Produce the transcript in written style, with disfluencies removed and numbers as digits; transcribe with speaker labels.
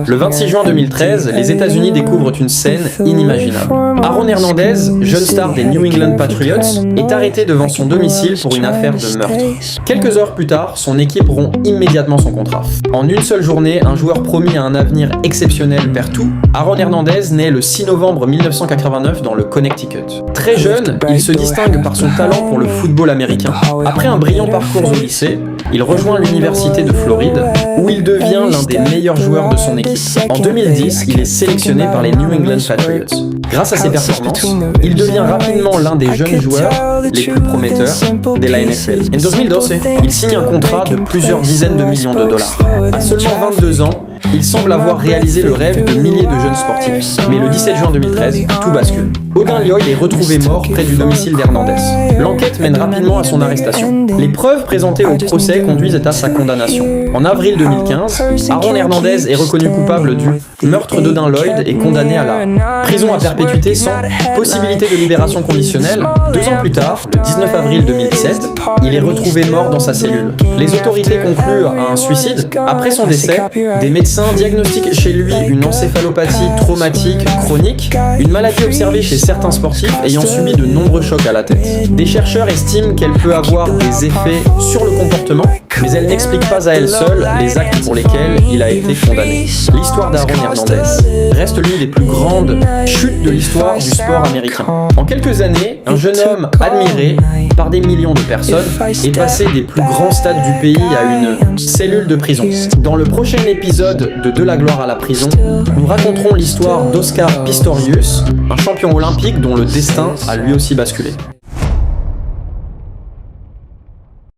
Speaker 1: Le 26 juin 2013, les États-Unis découvrent une scène inimaginable. Aaron Hernandez, jeune star des New England Patriots, est arrêté devant son domicile pour une affaire de meurtre. Quelques heures plus tard, son équipe rompt immédiatement son contrat. En une seule journée, un joueur promis à un avenir exceptionnel perd tout. Aaron Hernandez naît le 6 novembre 1989 dans le Connecticut. Très jeune, il se distingue par son talent pour le football américain. Après un brillant parcours au lycée, il rejoint l'université de Floride, où il devient l'un des meilleurs joueurs de son équipe. En 2010, il est sélectionné par les New England Patriots. Grâce à ses performances, il devient rapidement l'un des jeunes joueurs les plus prometteurs de la NFL. En 2012, il signe un contrat de plusieurs dizaines de millions de dollars. À seulement 22 ans, il semble avoir réalisé le rêve de milliers de jeunes sportifs. Mais le 17 juin 2013, tout bascule. Odin Lloyd est retrouvé mort près du domicile d'Hernandez. L'enquête mène rapidement à son arrestation. Les preuves présentées au procès conduisent à sa condamnation. En avril 2015, Aaron Hernandez est reconnu coupable du meurtre d'Odin Lloyd et condamné à la prison à perpétuité sans possibilité de libération conditionnelle. 2 ans plus tard, le 19 avril 2017, il est retrouvé mort dans sa cellule. Les autorités concluent à un suicide. Après son décès, des médecins diagnostiquent chez lui une encéphalopathie traumatique chronique, une maladie observée chez certains sportifs ayant subi de nombreux chocs à la tête. Des chercheurs estiment qu'elle peut avoir des effets sur le comportement, mais elle n'explique pas à elle seule les actes pour lesquels il a été condamné. L'histoire d'Aaron Hernandez reste l'une des plus grandes chutes de l'histoire du sport américain. En quelques années, un jeune homme admiré par des millions de personnes est passé des plus grands stades du pays à une cellule de prison. Dans le prochain épisode de la gloire à la prison, nous raconterons l'histoire d'Oscar Pistorius, un champion olympique dont le destin a lui aussi basculé.